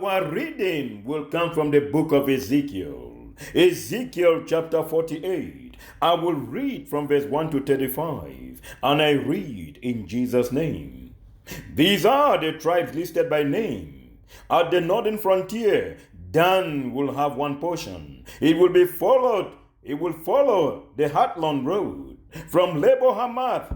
Our reading will come from the book of Ezekiel. Ezekiel chapter 48. I will read from verse 1 to 35, and I read in Jesus' name. These are the tribes listed by name. At the northern frontier, Dan will have one portion. It will follow the Hatlon road from Lebo Hamath,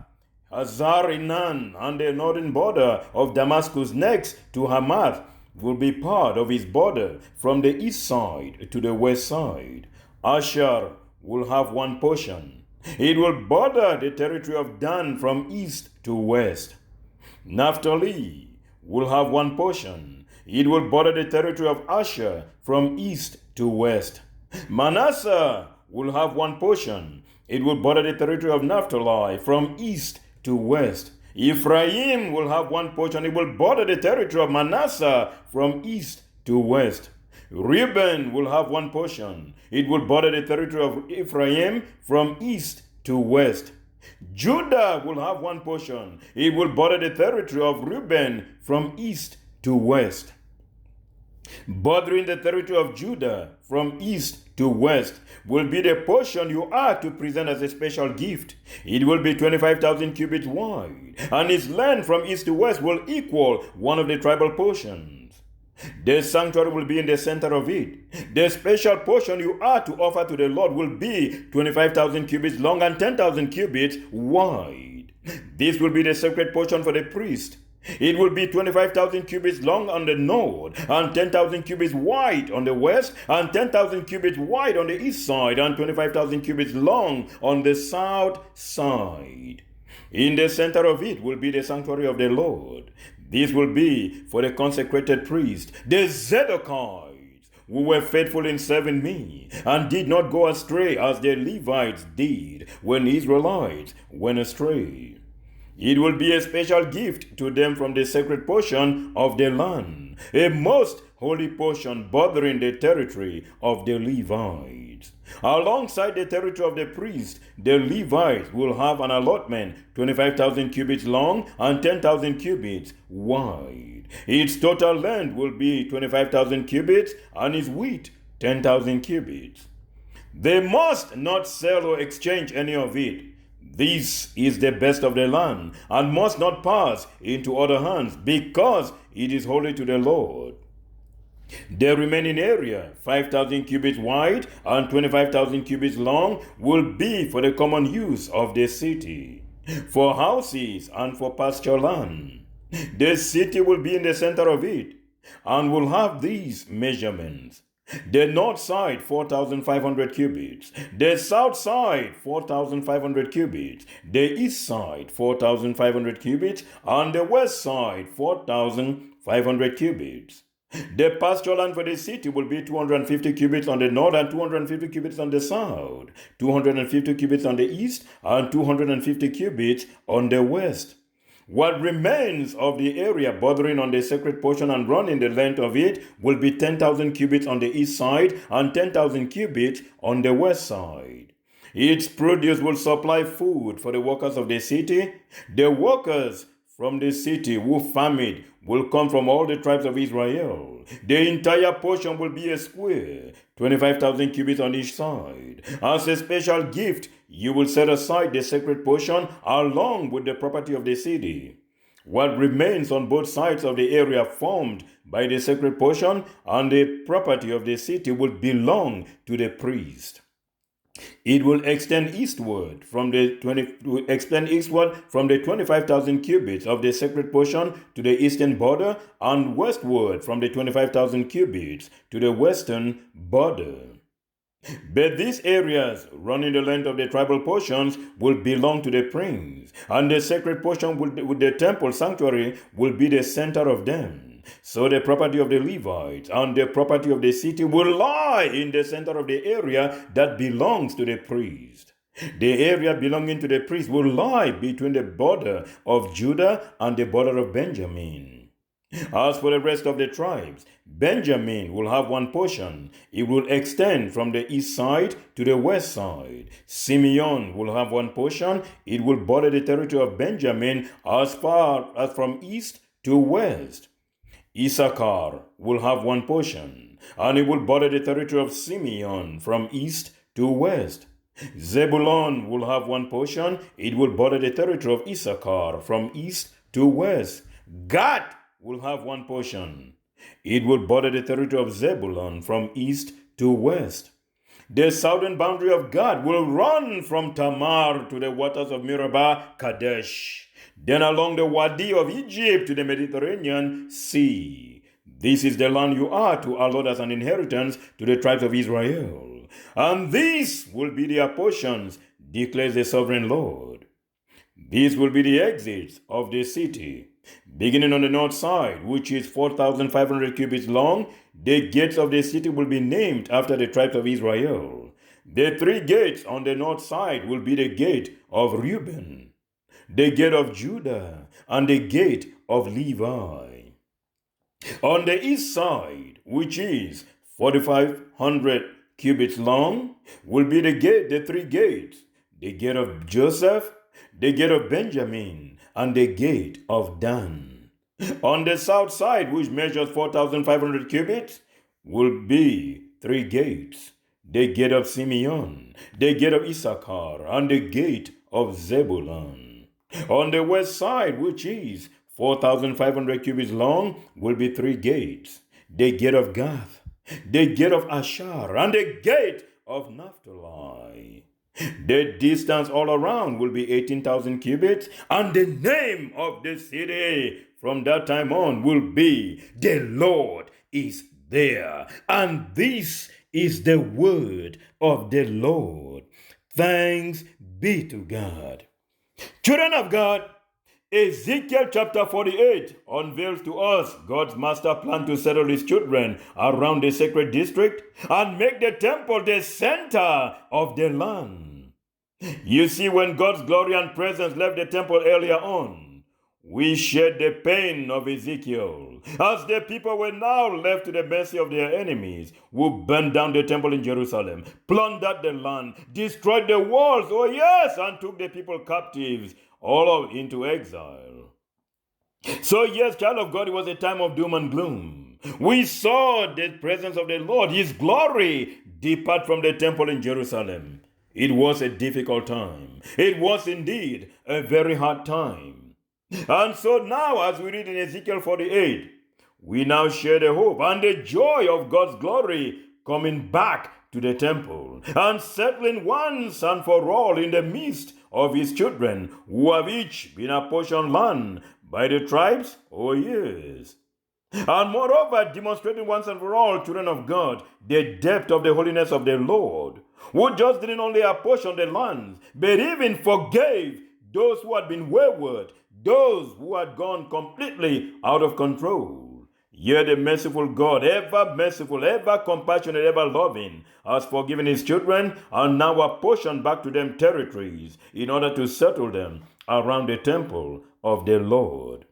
Hazar Enan, and the northern border of Damascus next to Hamath will be part of his border from the east side to the west side. Asher will have one portion. It will border the territory of Dan from east to west. Naphtali will have one portion. It will border the territory of Asher from east to west. Manasseh will have one portion. It will border the territory of Naphtali from east to west. Ephraim will have one portion. It will border the territory of Manasseh from east to west. Reuben will have one portion. It will border the territory of Ephraim from east to west. Judah will have one portion. It will border the territory of Reuben from east to west. Bordering the territory of Judah from east to west will be the portion you are to present as a special gift. It will be 25,000 cubits wide, and its length from east to west will equal one of the tribal portions. The sanctuary will be in the center of it. The special portion you are to offer to the Lord will be 25,000 cubits long and 10,000 cubits wide. This will be the sacred portion for the priest. It will be 25,000 cubits long on the north, and 10,000 cubits wide on the west, and 10,000 cubits wide on the east side, and 25,000 cubits long on the south side. In the center of it will be the sanctuary of the Lord. This will be for the consecrated priest, the Zedekites, who were faithful in serving me, and did not go astray as the Levites did when the Israelites went astray. It will be a special gift to them from the sacred portion of the land, a most holy portion bordering the territory of the Levites. Alongside the territory of the priest, the Levites will have an allotment 25,000 cubits long and 10,000 cubits wide. Its total length will be 25,000 cubits and its width 10,000 cubits. They must not sell or exchange any of it. This is the best of the land, and must not pass into other hands, because it is holy to the Lord. The remaining area, 5,000 cubits wide and 25,000 cubits long, will be for the common use of the city, for houses and for pasture land. The city will be in the center of it, and will have these measurements. The north side, 4,500 cubits. The south side, 4,500 cubits. The east side, 4,500 cubits. And the west side, 4,500 cubits. The pasture land for the city will be 250 cubits on the north and 250 cubits on the south, 250 cubits on the east, and 250 cubits on the west. What remains of the area bordering on the sacred portion and running the length of it will be 10,000 cubits on the east side and 10,000 cubits on the west side. Its produce will supply food for the workers of the city. The workers from the city who farm it will come from all the tribes of Israel. The entire portion will be a square, 25,000 cubits on each side. As a special gift, you will set aside the sacred portion along with the property of the city. What remains on both sides of the area formed by the sacred portion and the property of the city will belong to the priest. It will extend eastward from the 25,000 cubits of the sacred portion to the eastern border, and westward from the 25,000 cubits to the western border. But these areas running the length of the tribal portions will belong to the prince, and the sacred portion with the temple sanctuary will be the center of them. So the property of the Levites and the property of the city will lie in the center of the area that belongs to the priest. The area belonging to the priest will lie between the border of Judah and the border of Benjamin. As for the rest of the tribes, Benjamin will have one portion. It will extend from the east side to the west side. Simeon will have one portion. It will border the territory of Benjamin as far as from east to west. Issachar will have one portion, and it will border the territory of Simeon from east to west. Zebulun will have one portion. It will border the territory of Issachar from east to west. Gad will have one portion. It will border the territory of Zebulun from east to west. The southern boundary of Gad will run from Tamar to the waters of Meribah Kadesh, then along the Wadi of Egypt to the Mediterranean Sea. This is the land you are to allot as an inheritance to the tribes of Israel. And these will be their portions, declares the sovereign Lord. These will be the exits of the city. Beginning on the north side, which is 4,500 cubits long, the gates of the city will be named after the tribes of Israel. The three gates on the north side will be the gate of Reuben, the gate of Judah, and the gate of Levi. On the east side, which is 4,500 cubits long, will be the three gates, the gate of Joseph, the gate of Benjamin, and the gate of Dan. On the south side, which measures 4,500 cubits, will be three gates, the gate of Simeon, the gate of Issachar, and the gate of Zebulun. On the west side, which is 4,500 cubits long, will be three gates, the gate of Gath, the gate of Asher, and the gate of Naphtali. The distance all around will be 18,000 cubits, and the name of the city from that time on will be "The Lord is there." And this is the word of the Lord. Thanks be to God. Children of God, Ezekiel chapter 48 unveils to us God's master plan to settle his children around the sacred district and make the temple the center of the land. You see, when God's glory and presence left the temple earlier on, we shared the pain of Ezekiel, as the people were now left to the mercy of their enemies, who burned down the temple in Jerusalem, plundered the land, destroyed the walls, oh yes, and took the people captives, all into exile. So yes, child of God, it was a time of doom and gloom. We saw the presence of the Lord, his glory, depart from the temple in Jerusalem. It was a difficult time. It was indeed a very hard time. And so now, as we read in Ezekiel 48, we now share the hope and the joy of God's glory coming back to the temple and settling once and for all in the midst of his children, who have each been apportioned land by the tribes, oh yes. And moreover, demonstrating once and for all, children of God, the depth of the holiness of the Lord, who just didn't only apportion the lands, but even forgave those who had been wayward, those who had gone completely out of control. Yet the merciful God, ever merciful, ever compassionate, ever loving, has forgiven his children and now apportioned back to them territories in order to settle them around the temple of the Lord.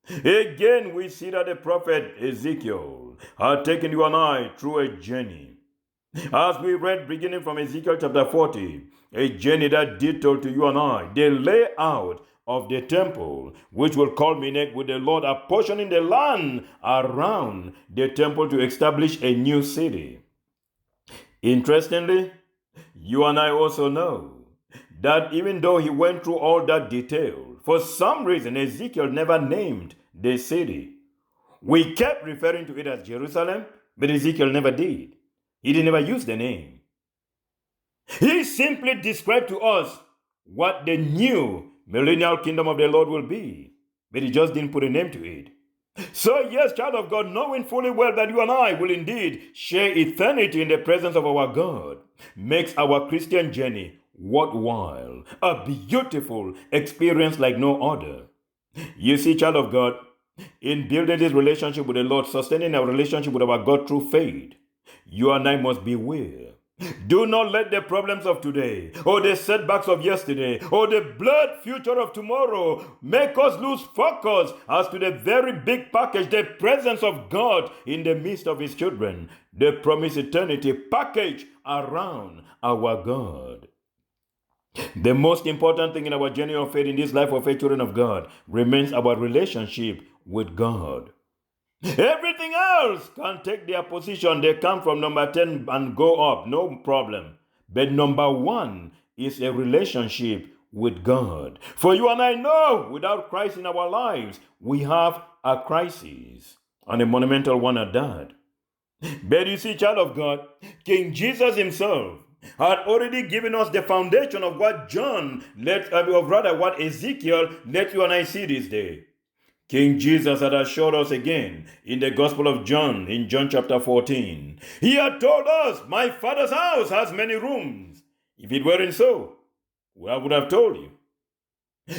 Again, we see that the prophet Ezekiel had taken you and I through a journey. As we read beginning from Ezekiel chapter 40, a journey that detailed to you and I the layout of the temple, which will culminate with the Lord apportioning the land around the temple to establish a new city. Interestingly, you and I also know that even though he went through all that detail, for some reason Ezekiel never named the city. We kept referring to it as Jerusalem, but Ezekiel never did. He didn't ever use the name. He simply described to us what the new millennial kingdom of the Lord will be, but he just didn't put a name to it. So yes, child of God, knowing fully well that you and I will indeed share eternity in the presence of our God, makes our Christian journey worthwhile, a beautiful experience like no other. You see, child of God, in building this relationship with the Lord, sustaining our relationship with our God through faith, you and I must beware. Do not let the problems of today, or the setbacks of yesterday, or the blurred future of tomorrow make us lose focus as to the very big package, the presence of God in the midst of his children, the promised eternity package around our God. The most important thing in our journey of faith, in this life of faith, children of God, remains our relationship with God. Everything else can take their position. They come from number 10 and go up, no problem. But number 1 is a relationship with God. For you and I know, without Christ in our lives, we have a crisis, and a monumental one at that. But you see, child of God, King Jesus himself had already given us the foundation of what what Ezekiel let you and I see this day. King Jesus had assured us again in the Gospel of John, in John chapter 14. He had told us, my Father's house has many rooms. If it weren't so, I would have told you.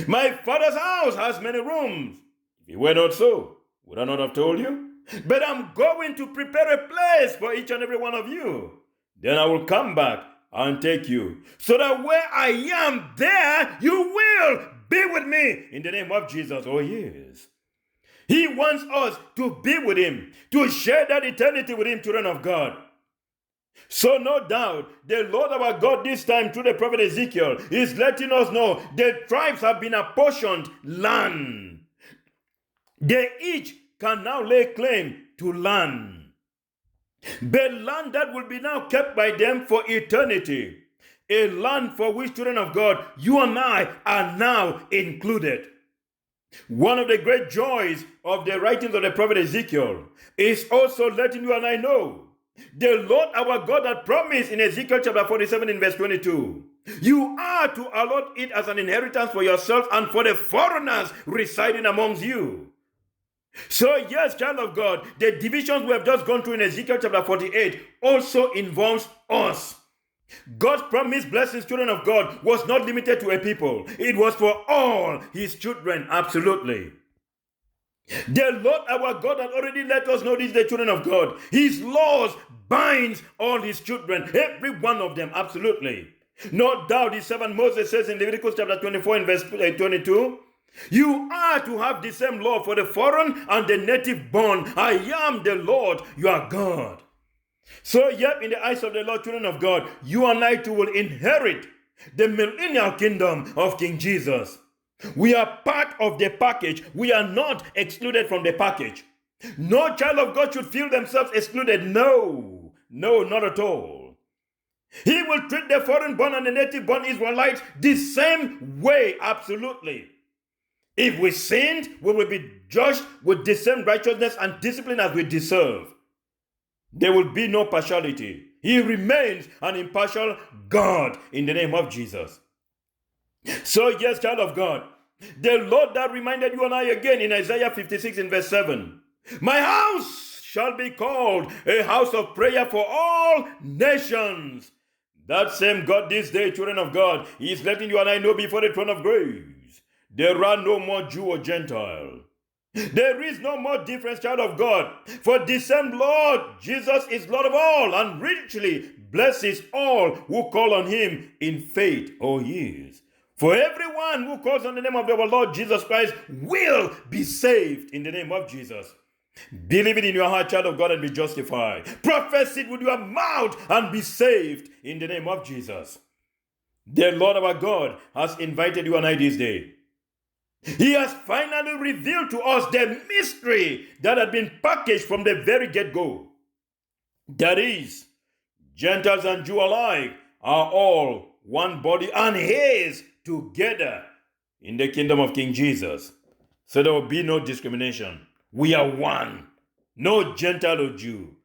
My Father's house has many rooms. If it were not so, would I not have told you? But I'm going to prepare a place for each and every one of you. Then I will come back and take you, so that where I am, there you will be with me in the name of Jesus. Oh yes. He wants us to be with him, to share that eternity with him, children of God. So no doubt, the Lord our God this time through the prophet Ezekiel is letting us know the tribes have been apportioned land. They each can now lay claim to land. The land that will be now kept by them for eternity. A land for which, children of God, you and I are now included. One of the great joys of the writings of the prophet Ezekiel is also letting you and I know the Lord our God had promised in Ezekiel chapter 47 in verse 22. You are to allot it as an inheritance for yourself and for the foreigners residing amongst you. So yes, child of God, the divisions we have just gone through in Ezekiel chapter 48 also involves us. God's promised blessings, children of God, was not limited to a people. It was for all his children, absolutely. The Lord our God had already let us know this, the children of God. His laws binds all his children, every one of them, absolutely. No doubt his servant Moses says in Leviticus chapter 24 in verse 22, you are to have the same law for the foreign and the native born. I am the Lord, your God. So yet in the eyes of the Lord, children of God, you and I too will inherit the millennial kingdom of King Jesus. We are part of the package. We are not excluded from the package. No child of God should feel themselves excluded. No, not at all. He will treat the foreign born and the native born Israelites the same way, absolutely. If we sinned, we will be judged with the same righteousness and discipline as we deserve. There will be no partiality. He remains an impartial God in the name of Jesus. So yes, child of God, the Lord that reminded you and I again in Isaiah 56 in verse 7, my house shall be called a house of prayer for all nations. That same God this day, children of God, he is letting you and I know before the throne of grace. There are no more Jew or Gentile. There is no more difference, child of God. For the same Lord, Jesus is Lord of all and richly blesses all who call on him in faith. Oh yes. For everyone who calls on the name of our Lord Jesus Christ will be saved in the name of Jesus. Believe it in your heart, child of God, and be justified. Profess it with your mouth and be saved in the name of Jesus. The Lord our God has invited you and I this day. He has finally revealed to us the mystery that had been packaged from the very get-go. That is, Gentiles and Jew alike are all one body and his together in the kingdom of King Jesus. So there will be no discrimination. We are one. No Gentile or Jew.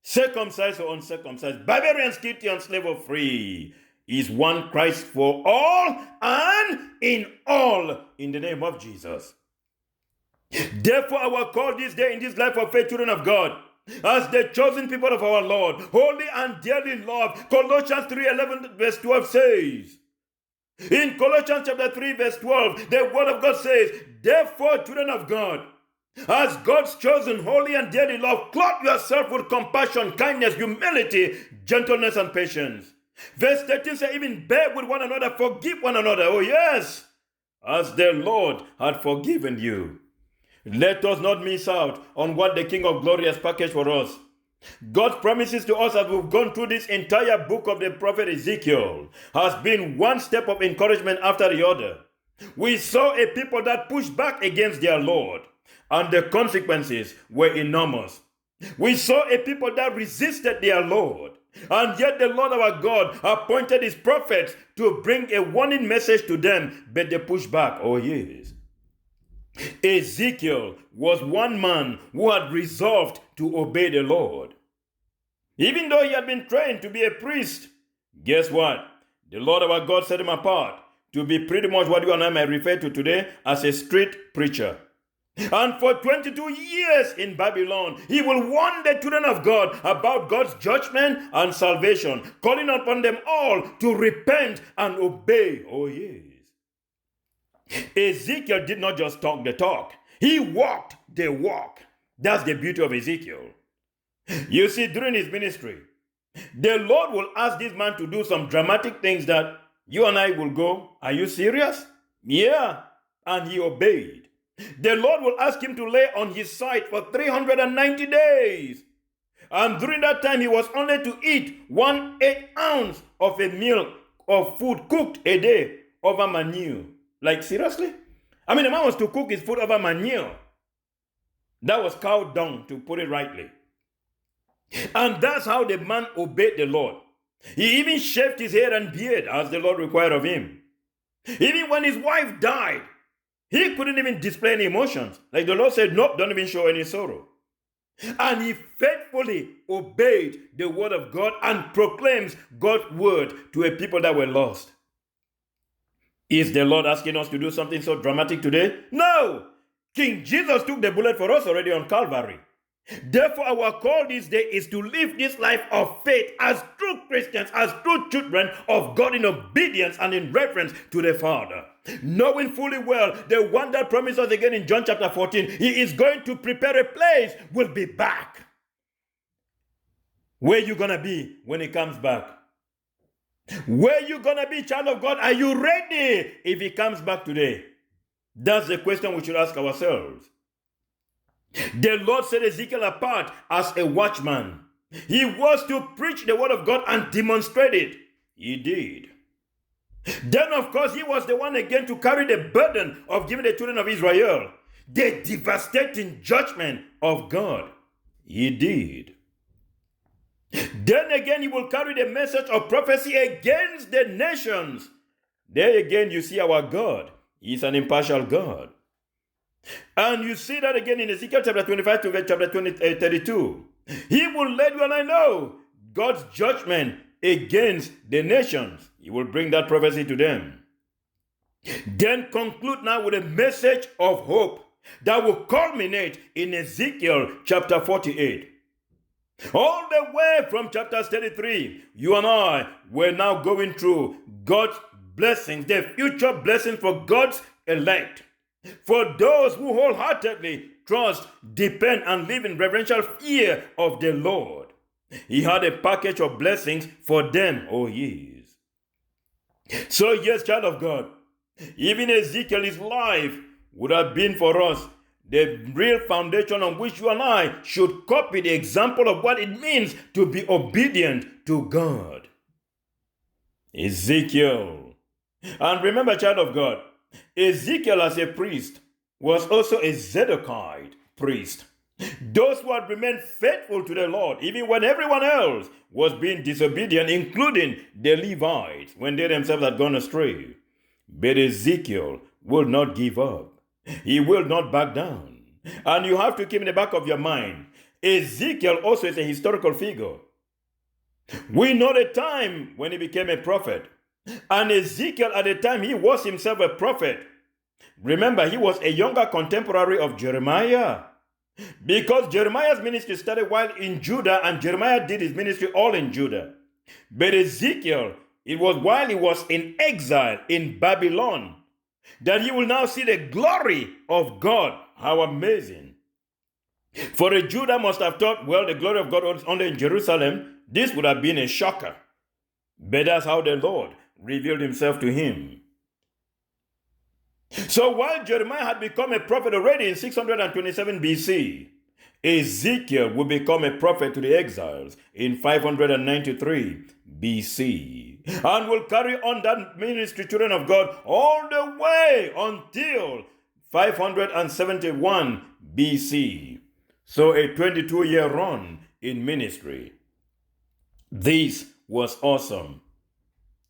Circumcised or uncircumcised. Barbarian, Scythian, slave or free. Is one Christ for all and in all in the name of Jesus. Therefore, our call this day in this life of faith, children of God, as the chosen people of our Lord, holy and dearly loved, Colossians 3:11 verse 12 says, in Colossians chapter 3 verse 12, the word of God says, therefore, children of God, as God's chosen, holy and dearly loved, clothe yourself with compassion, kindness, humility, gentleness, and patience. Verse 13 says, even bear with one another, forgive one another. Oh yes, as the Lord had forgiven you. Let us not miss out on what the King of Glory has packaged for us. God's promises to us as we've gone through this entire book of the prophet Ezekiel has been one step of encouragement after the other. We saw a people that pushed back against their Lord. and the consequences were enormous. We saw a people that resisted their Lord, and yet the Lord our God appointed his prophets to bring a warning message to them, but they pushed back. Oh yes. Ezekiel was one man who had resolved to obey the Lord. Even though he had been trained to be a priest, guess what? The Lord our God set him apart to be pretty much what you and I might refer to today as a street preacher. And for 22 years in Babylon, he will warn the children of God about God's judgment and salvation, calling upon them all to repent and obey. Oh yes. Ezekiel did not just talk the talk. He walked the walk. That's the beauty of Ezekiel. You see, during his ministry, the Lord will ask this man to do some dramatic things that you and I will go, are you serious? Yeah. And he obeyed. The Lord will ask him to lay on his side for 390 days. And during that time, he was only to eat 1/8 ounce of a meal of food cooked a day over manure. Like, seriously? I mean, the man was to cook his food over manure. That was cow dung, to put it rightly. And that's how the man obeyed the Lord. He even shaved his hair and beard as the Lord required of him. Even when his wife died, he couldn't even display any emotions. Like the Lord said, nope, don't even show any sorrow. And he faithfully obeyed the word of God and proclaims God's word to a people that were lost. Is the Lord asking us to do something so dramatic today? No! King Jesus took the bullet for us already on Calvary. Therefore, our call this day is to live this life of faith as true Christians, as true children of God in obedience and in reverence to the Father. Knowing fully well the one that promised us again in John chapter 14, he is going to prepare a place, will be back. Where you going to be when he comes back? Where you going to be, child of God? Are you ready if he comes back today? That's the question we should ask ourselves. The Lord set Ezekiel apart as a watchman. He was to preach the word of God and demonstrate it. He did. Then, of course, he was the one again to carry the burden of giving the children of Israel the devastating judgment of God. He did. Then again, he will carry the message of prophecy against the nations. There again, you see our God. He is an impartial God. And you see that again in Ezekiel chapter 25 to chapter 32. He will let you and I know God's judgment against the nations. He will bring that prophecy to them. Then conclude now with a message of hope that will culminate in Ezekiel chapter 48. All the way from chapter 33, you and I were now going through God's blessings, the future blessings for God's elect. For those who wholeheartedly trust, depend, and live in reverential fear of the Lord. He had a package of blessings for them, oh yes. So yes, child of God, even Ezekiel's life would have been for us the real foundation on which you and I should copy the example of what it means to be obedient to God. Ezekiel. And remember, child of God, Ezekiel as a priest was also a Zadokite priest. Those who had remained faithful to the Lord, even when everyone else was being disobedient, including the Levites, when they themselves had gone astray. But Ezekiel will not give up. He will not back down. And you have to keep in the back of your mind, Ezekiel also is a historical figure. We know the time when he became a prophet. And Ezekiel, at the time, he was himself a prophet. Remember, he was a younger contemporary of Jeremiah. Because Jeremiah's ministry started while in Judah, and Jeremiah did his ministry all in Judah. But Ezekiel, it was while he was in exile in Babylon that he will now see the glory of God. How amazing. For a Jew that must have thought, well, the glory of God was only in Jerusalem, this would have been a shocker. But that's how the Lord revealed himself to him. So while Jeremiah had become a prophet already in 627 BC, Ezekiel would become a prophet to the exiles in 593 BC and will carry on that ministry, children of God, all the way until 571 BC. So a 22-year run in ministry. This was awesome.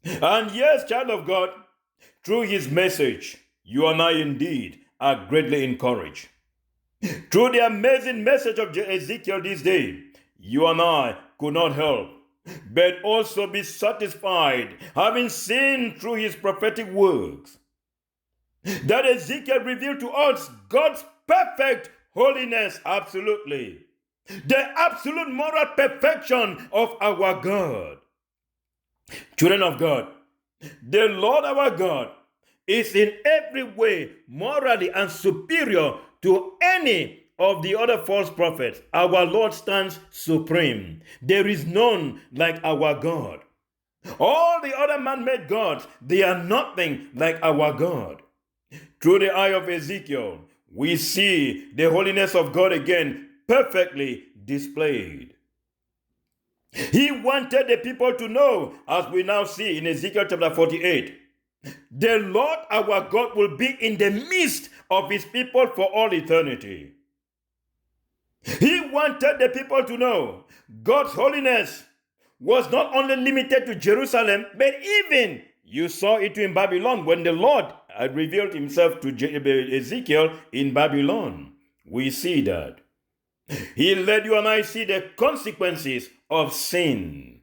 And yes, child of God, through his message, you and I indeed are greatly encouraged. Through the amazing message of Ezekiel this day, you and I could not help but also be satisfied, having seen through his prophetic works that Ezekiel revealed to us God's perfect holiness, absolutely. The absolute moral perfection of our God. Children of God, the Lord our God is in every way morally and superior to any of the other false prophets. Our Lord stands supreme. There is none like our God. All the other man-made gods, they are nothing like our God. Through the eye of Ezekiel, we see the holiness of God again perfectly displayed. He wanted the people to know, as we now see in Ezekiel chapter 48, the Lord our God will be in the midst of his people for all eternity. He wanted the people to know God's holiness was not only limited to Jerusalem, but even you saw it in Babylon when the Lord had revealed himself to Ezekiel in Babylon. We see that. He let you and I see the consequences of sin.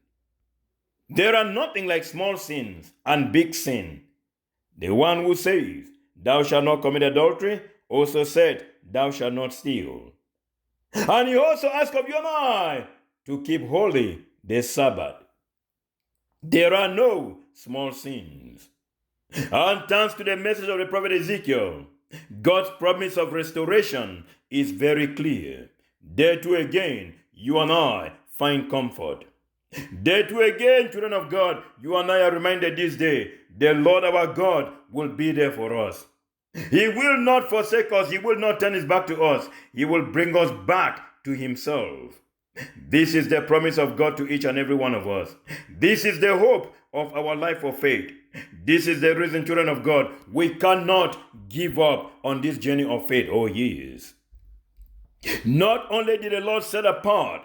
There are nothing like small sins and big sin. The one who says, "Thou shalt not commit adultery," also said, "Thou shalt not steal." And he also asked of you and I to keep holy the Sabbath. There are no small sins. And thanks to the message of the prophet Ezekiel, God's promise of restoration is very clear. There too again, you and I find comfort. There too again, children of God, you and I are reminded this day, the Lord our God will be there for us. He will not forsake us. He will not turn his back to us. He will bring us back to himself. This is the promise of God to each and every one of us. This is the hope of our life of faith. This is the reason, children of God, we cannot give up on this journey of faith. Oh, yes. Not only did the Lord set apart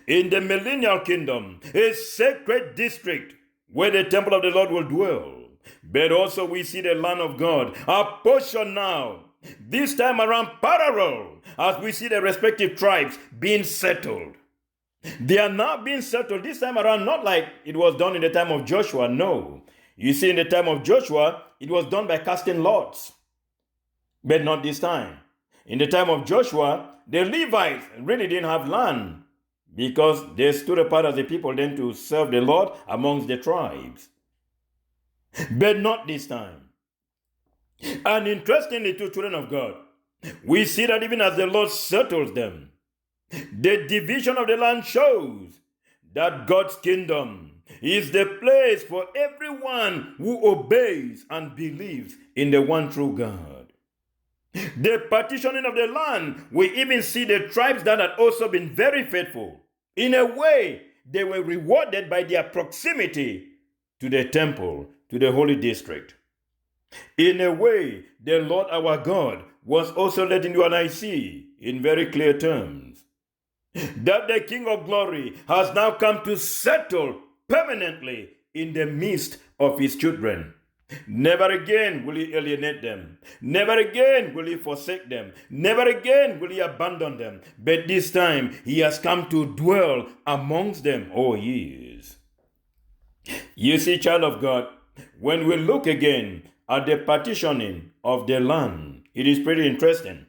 in the millennial kingdom a sacred district where the temple of the Lord will dwell, but also we see the land of God, our portion now, this time around parallel, as we see the respective tribes being settled. They are now being settled this time around, not like it was done in the time of Joshua. No. You see, in the time of Joshua, it was done by casting lots. But not this time. In the time of Joshua, the Levites really didn't have land because they stood apart as a people then to serve the Lord amongst the tribes. But not this time. And interestingly, to children of God, we see that even as the Lord settles them, the division of the land shows that God's kingdom is the place for everyone who obeys and believes in the one true God. The partitioning of the land, we even see the tribes that had also been very faithful. In a way, they were rewarded by their proximity to the temple, to the holy district. In a way, the Lord our God was also letting you and I see in very clear terms that the King of Glory has now come to settle permanently in the midst of his children. Never again will he alienate them. Never again will he forsake them. Never again will he abandon them. But this time he has come to dwell amongst them. Oh, yes. You see, child of God, when we look again at the partitioning of the land, it is pretty interesting.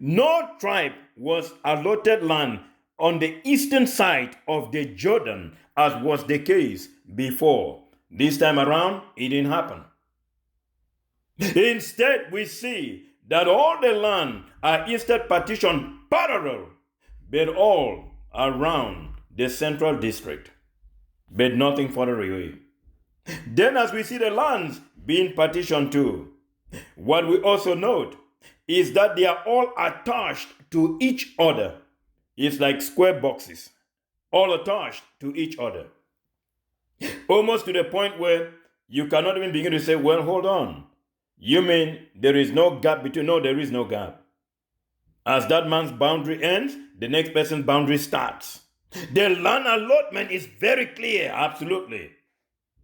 No tribe was allotted land on the eastern side of the Jordan, as was the case before. This time around, it didn't happen. Instead, we see that all the land are instead partitioned parallel, but all around the central district, but nothing further away. Then as we see the lands being partitioned too, what we also note is that they are all attached to each other. It's like square boxes, all attached to each other. Almost to the point where you cannot even begin to say, well, hold on. You mean there is no gap between? No, there is no gap. As that man's boundary ends, the next person's boundary starts. The land allotment is very clear, absolutely.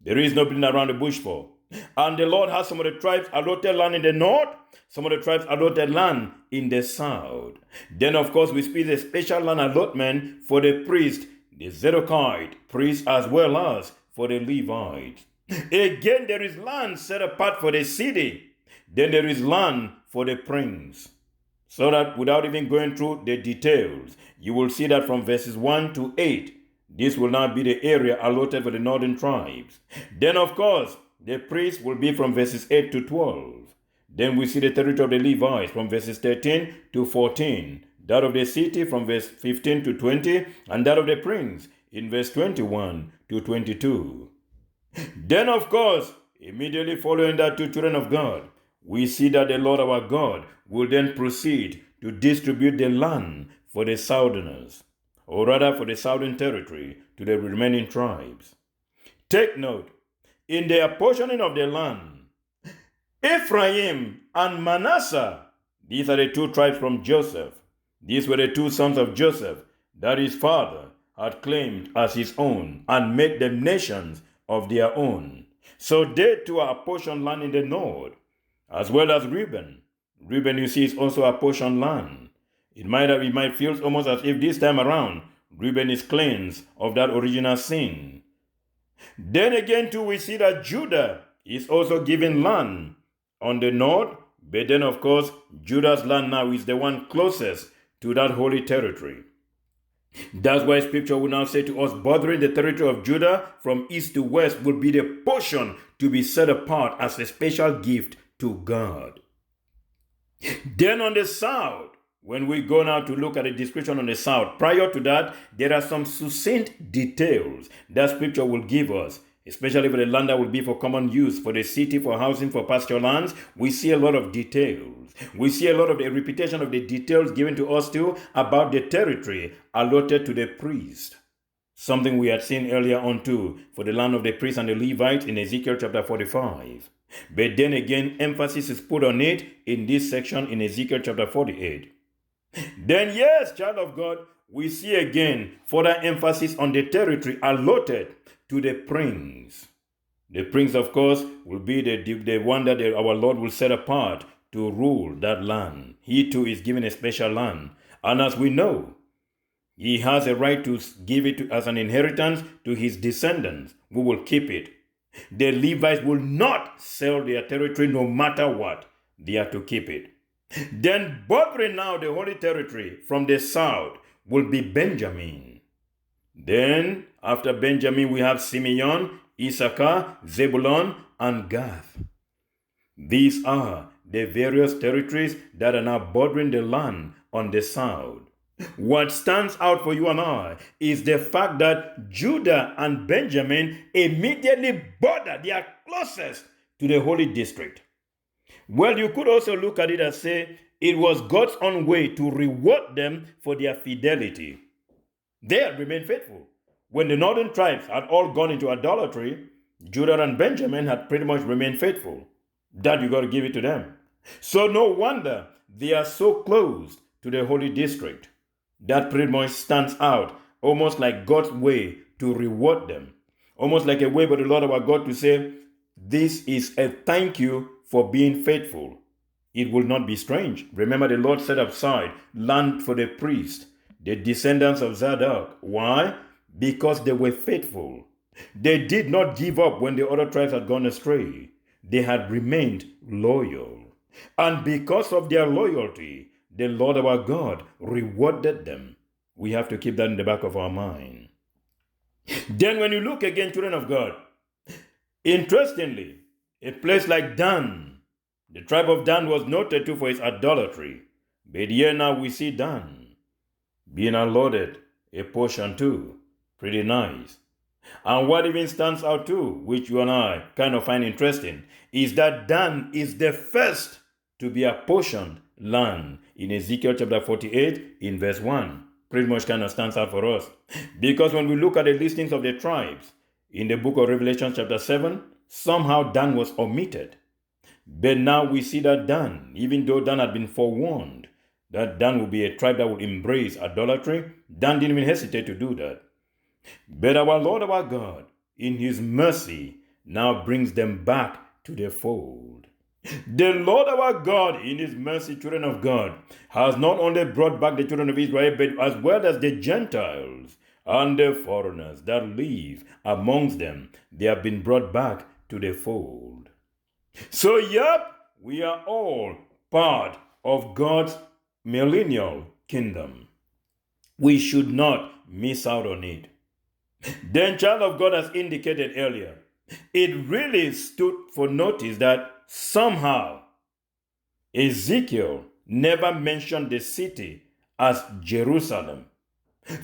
There is nothing around the bush for. And the Lord has some of the tribes allotted land in the north, some of the tribes allotted land in the south. Then, of course, we speak a special land allotment for the priest, the Zadokite priest, as well as for the Levites. Again, there is land set apart for the city. Then there is land for the prince. So that without even going through the details, you will see that from verses 1 to 8, this will now be the area allotted for the northern tribes. Then, of course, the priests will be from verses 8 to 12. Then we see the territory of the Levites from verses 13 to 14, that of the city from verse 15 to 20, and that of the prince in verse 21 to 22. Then, of course, immediately following that, to children of God, we see that the Lord our God will then proceed to distribute the land for the southerners, or rather for the southern territory, to the remaining tribes. Take note, in the apportioning of the land, Ephraim and Manasseh, these are the two tribes from Joseph. These were the two sons of Joseph that his father had claimed as his own and made them nations of their own. So they too are apportioned land in the north, as well as Reuben. Reuben, you see, is also apportioned land. It might feel almost as if this time around, Reuben is cleansed of that original sin. Then again too, we see that Judah is also given land on the north, but then of course, Judah's land now is the one closest to that holy territory. That's why scripture will now say to us, bordering the territory of Judah from east to west will be the portion to be set apart as a special gift to God. Then on the south, when we go now to look at the description on the south, prior to that, there are some succinct details that scripture will give us, especially for the land that will be for common use, for the city, for housing, for pasture lands. We see a lot of details. We see a lot of the repetition of the details given to us too about the territory allotted to the priest. Something we had seen earlier on too for the land of the priests and the Levites in Ezekiel chapter 45. But then again, emphasis is put on it in this section in Ezekiel chapter 48. Then yes, child of God, we see again further emphasis on the territory allotted to the prince. The prince, of course, will be the one that our Lord will set apart to rule that land. He too is given a special land. And as we know, he has a right to give it as an inheritance to his descendants who will keep it. The Levites will not sell their territory no matter what. They are to keep it. Then bordering now the holy territory from the south will be Benjamin. Then after Benjamin we have Simeon, Issachar, Zebulun, and Gad. These are the various territories that are now bordering the land on the south. What stands out for you and I is the fact that Judah and Benjamin immediately border, they are closest to the holy district. Well, you could also look at it and say it was God's own way to reward them for their fidelity. They had remained faithful. When the northern tribes had all gone into idolatry, Judah and Benjamin had pretty much remained faithful. That you got to give it to them. So no wonder they are so close to the holy district. That pretty much stands out, almost like God's way to reward them. Almost like a way for the Lord our God to say, this is a thank you for being faithful. It will not be strange. Remember, the Lord set aside land for the priest, the descendants of Zadok. Why? Because they were faithful. They did not give up when the other tribes had gone astray. They had remained loyal. And because of their loyalty, the Lord our God rewarded them. We have to keep that in the back of our mind. Then when you look again, children of God, interestingly, a place like Dan, the tribe of Dan was noted too for its idolatry. But here now we see Dan being allotted a portion too. Pretty nice. And what even stands out too, which you and I kind of find interesting, is that Dan is the first to be apportioned land in Ezekiel chapter 48 in verse 1. Pretty much kind of stands out for us. Because when we look at the listings of the tribes in the book of Revelation chapter 7, somehow Dan was omitted. But now we see that Dan, even though Dan had been forewarned that Dan would be a tribe that would embrace idolatry, Dan didn't even hesitate to do that. But our Lord, our God, in his mercy, now brings them back to the fold. The Lord our God, in his mercy, children of God, has not only brought back the children of Israel, but as well as the Gentiles and the foreigners that live amongst them. They have been brought back to the fold. So, yep, we are all part of God's millennial kingdom. We should not miss out on it. Then, child of God, as indicated earlier, it really stood for notice that somehow Ezekiel never mentioned the city as Jerusalem.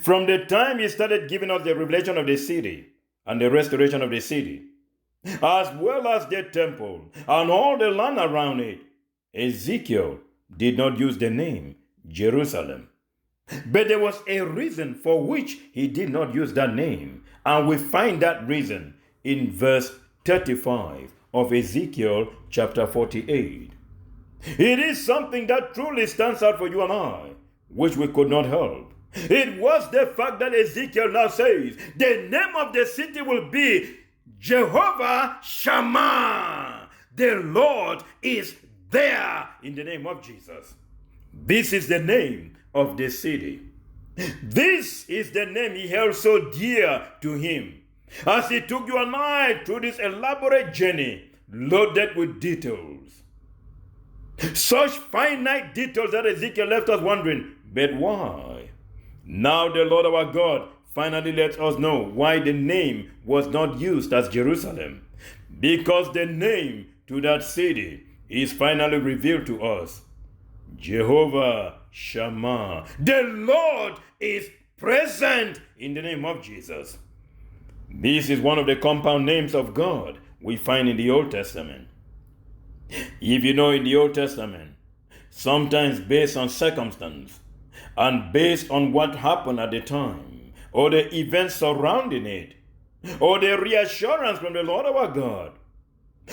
From the time he started giving us the revelation of the city and the restoration of the city, as well as the temple and all the land around it, Ezekiel did not use the name Jerusalem. But there was a reason for which he did not use that name, and we find that reason in verse 35 of Ezekiel chapter 48. It is something that truly stands out for you and I, which we could not help. It was the fact that Ezekiel now says the name of the city will be Jehovah Shammah. The Lord is there in the name of Jesus. This is the name of the city. This is the name he held so dear to him as he took you and I through this elaborate journey loaded with details. Such finite details that Ezekiel left us wondering, but why? Now the Lord our God finally lets us know why the name was not used as Jerusalem. Because the name to that city is finally revealed to us. Jehovah Shammah. The Lord is present in the name of Jesus. This is one of the compound names of God we find in the Old Testament. If you know, in the Old Testament, sometimes based on circumstance and based on what happened at the time, or the events surrounding it, or the reassurance from the Lord our God,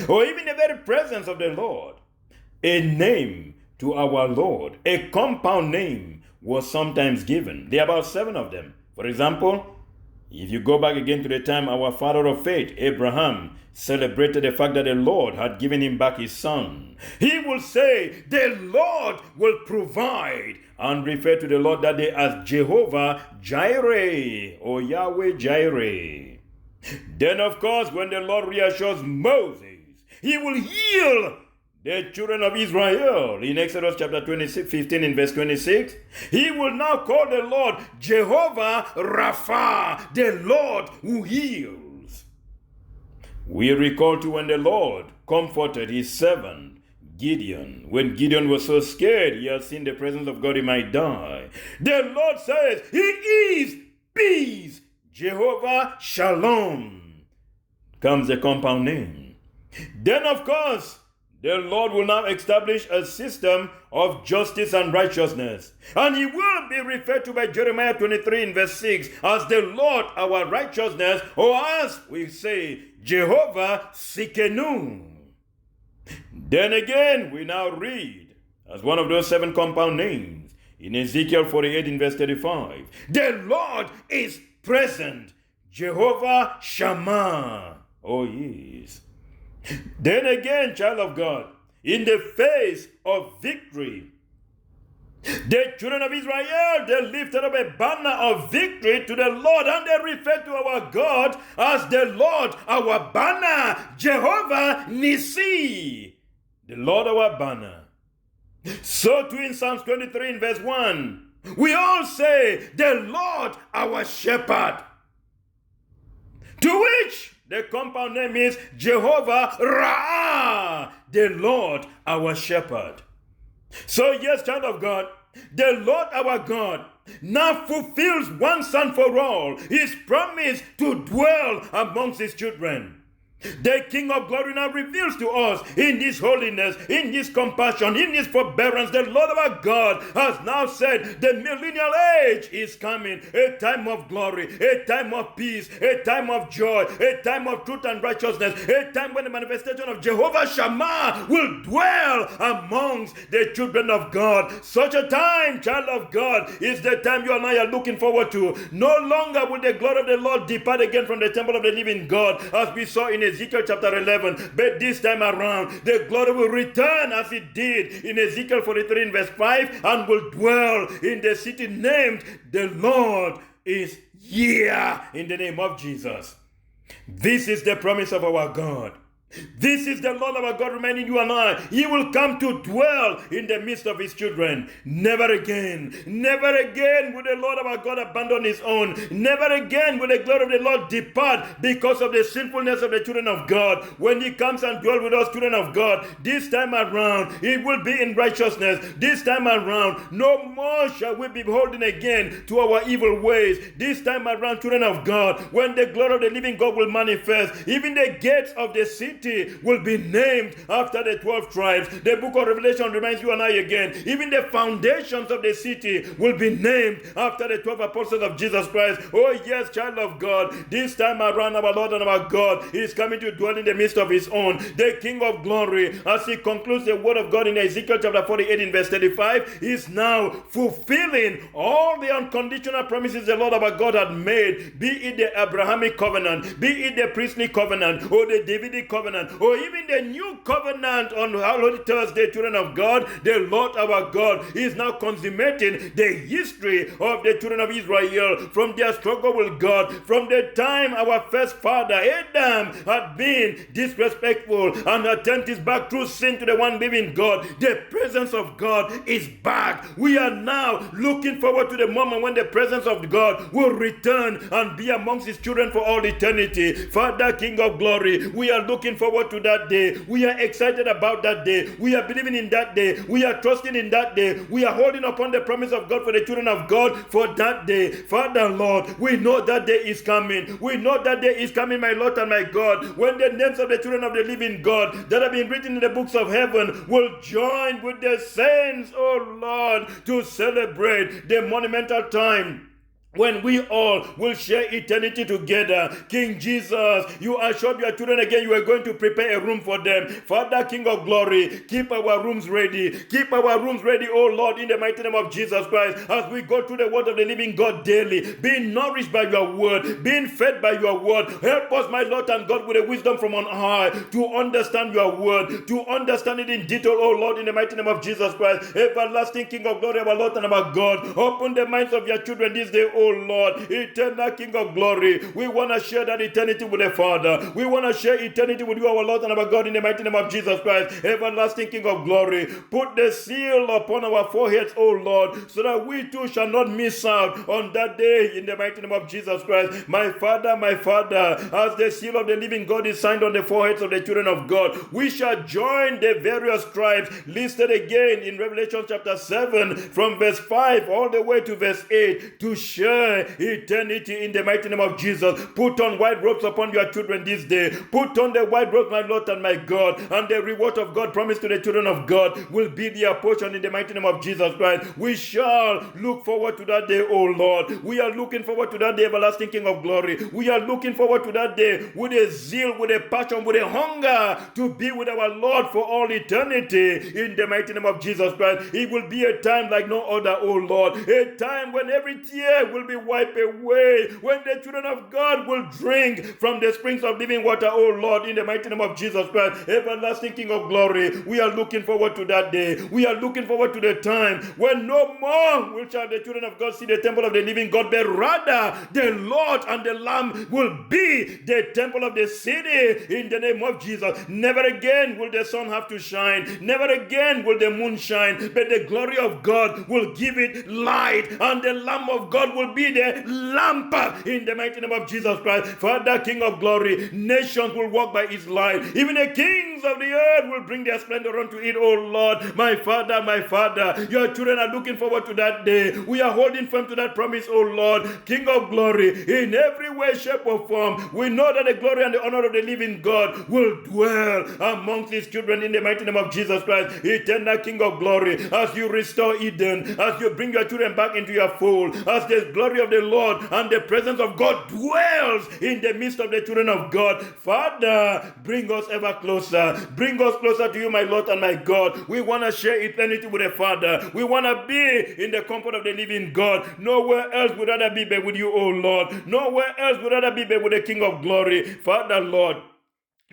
or even the very presence of the Lord, a name to our Lord, a compound name, was sometimes given. There are about 7 of them. For example, if you go back again to the time our father of faith, Abraham, celebrated the fact that the Lord had given him back his son, he will say, the Lord will provide, and refer to the Lord that day as Jehovah Jireh, or Yahweh Jireh. Then, of course, when the Lord reassures Moses, he will heal the children of Israel. In Exodus chapter 15 in verse 26, he will now call the Lord Jehovah Rapha, the Lord who heals. We recall to when the Lord comforted his servant Gideon. When Gideon was so scared he had seen the presence of God, he might die. The Lord says, he is peace. Jehovah Shalom comes the compound name. Then, of course, the Lord will now establish a system of justice and righteousness. And he will be referred to by Jeremiah 23 in verse 6 as the Lord our righteousness, or as we say, Jehovah Sikenu. Then again, we now read, as one of those 7 compound names, in Ezekiel 48 in verse 35, the Lord is present, Jehovah Shammah. Oh yes. Then again, child of God, in the face of victory, the children of Israel, they lifted up a banner of victory to the Lord, and they referred to our God as the Lord, our banner, Jehovah Nissi, the Lord, our banner. So too in Psalms 23 in verse 1, we all say, the Lord, our shepherd, to which the compound name is Jehovah Ra'ah, the Lord our shepherd. So yes, child of God, the Lord our God now fulfills once and for all his promise to dwell amongst his children. The King of glory now reveals to us in this holiness, in this compassion, in this forbearance, the Lord our God has now said the millennial age is coming, a time of glory, a time of peace, a time of joy, a time of truth and righteousness, a time when the manifestation of Jehovah Shammah will dwell amongst the children of God. Such a time, child of God, is the time you and I are looking forward to. No longer will the glory of the Lord depart again from the temple of the living God, as we saw in Ezekiel chapter 11, but this time around the glory will return as it did in Ezekiel 43 in verse 5, and will dwell in the city named the Lord is here, in the name of Jesus. This is the promise of our God. This is the Lord our God reminding you and I. He will come to dwell in the midst of his children. Never again will the Lord our God abandon his own. Never again will the glory of the Lord depart because of the sinfulness of the children of God. When he comes and dwells with us, children of God, this time around, it will be in righteousness. This time around, no more shall we be beholden again to our evil ways. This time around, children of God, when the glory of the living God will manifest, even the gates of the city will be named after the 12 tribes. The book of Revelation reminds you and I again, even the foundations of the city will be named after the 12 apostles of Jesus Christ. Oh yes, child of God, this time around our Lord and our God is coming to dwell in the midst of his own. The King of glory, as he concludes the word of God in Ezekiel chapter 48 in verse 35, is now fulfilling all the unconditional promises the Lord our God had made, be it the Abrahamic covenant, be it the priestly covenant, or the Davidic covenant, or even the new covenant on Holy Thursday, children of God. The Lord our God is now consummating the history of the children of Israel from their struggle with God, from the time our first father Adam had been disrespectful and had turned his back through sin to the one living God. The presence of God is back. We are now looking forward to the moment when the presence of God will return and be amongst his children for all eternity. Father, King of glory, we are looking forward to that day. We are excited about that day. We are believing in that day. We are trusting in that day. We are holding upon the promise of God for the children of God for that day. Father, Lord, we know that day is coming. We know that day is coming, my Lord and my God, when the names of the children of the living God that have been written in the books of heaven will join with the saints, oh Lord, to celebrate the monumental time when we all will share eternity together. King Jesus, you assured your children again you are going to prepare a room for them. Father, King of glory, keep our rooms ready. Keep our rooms ready, oh Lord, in the mighty name of Jesus Christ, as we go through the word of the living God daily, being nourished by your word, being fed by your word. Help us, my Lord and God, with a wisdom from on high to understand your word, to understand it in detail, oh Lord, in the mighty name of Jesus Christ. Everlasting King of glory, our Lord and our God, open the minds of your children this day, oh Lord, eternal King of glory. We want to share that eternity with the Father. We want to share eternity with you, our Lord and our God, in the mighty name of Jesus Christ. Everlasting King of glory, put the seal upon our foreheads, oh Lord, so that we too shall not miss out on that day, in the mighty name of Jesus Christ. My Father, as the seal of the living God is signed on the foreheads of the children of God, we shall join the various tribes listed again in Revelation chapter 7 from verse 5 all the way to verse 8 to share eternity in the mighty name of Jesus. Put on white robes upon your children this day. Put on the white robes, my Lord and my God, and the reward of God promised to the children of God will be their portion in the mighty name of Jesus Christ. We shall look forward to that day, oh Lord. We are looking forward to that day, everlasting King of glory. We are looking forward to that day with a zeal, with a passion, with a hunger to be with our Lord for all eternity in the mighty name of Jesus Christ. It will be a time like no other, oh Lord. A time when every tear will be wiped away, when the children of God will drink from the springs of living water, oh Lord, in the mighty name of Jesus Christ. Everlasting King of glory, we are looking forward to that day. We are looking forward to the time when no more will shall the children of God see the temple of the living God, but rather the Lord and the Lamb will be the temple of the city in the name of Jesus. Never again will the sun have to shine. Never again will the moon shine, but the glory of God will give it light, and the Lamb of God will will be the lamp in the mighty name of Jesus Christ. Father, King of glory, nations will walk by his light. Even the kings of the earth will bring their splendor unto it, oh Lord. My Father, your children are looking forward to that day. We are holding firm to that promise, oh Lord. King of glory, in every way, shape, or form, we know that the glory and the honor of the living God will dwell amongst his children in the mighty name of Jesus Christ. Eternal King of glory, as you restore Eden, as you bring your children back into your fold, as the glory of the Lord and the presence of God dwells in the midst of the children of God. Father, bring us ever closer. Bring us closer to you, my Lord and my God. We want to share eternity with the Father. We want to be in the comfort of the living God. Nowhere else would rather be but with you, O Lord. Nowhere else would rather be but with the King of glory. Father, Lord,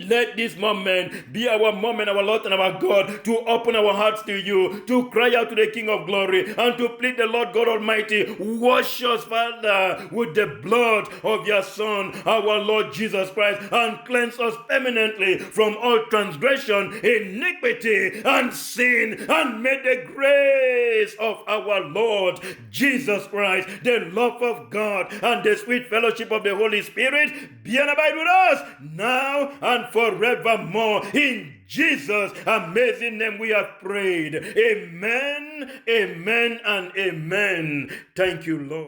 let this moment be our moment, our Lord and our God, to open our hearts to you, to cry out to the King of glory, and to plead the Lord God Almighty, wash us, Father, with the blood of your Son, our Lord Jesus Christ, and cleanse us permanently from all transgression, iniquity, and sin, and may the grace of our Lord Jesus Christ, the love of God, and the sweet fellowship of the Holy Spirit be and abide with us now and forevermore. In Jesus' amazing name we have prayed. Amen, amen, and amen. Thank you, Lord.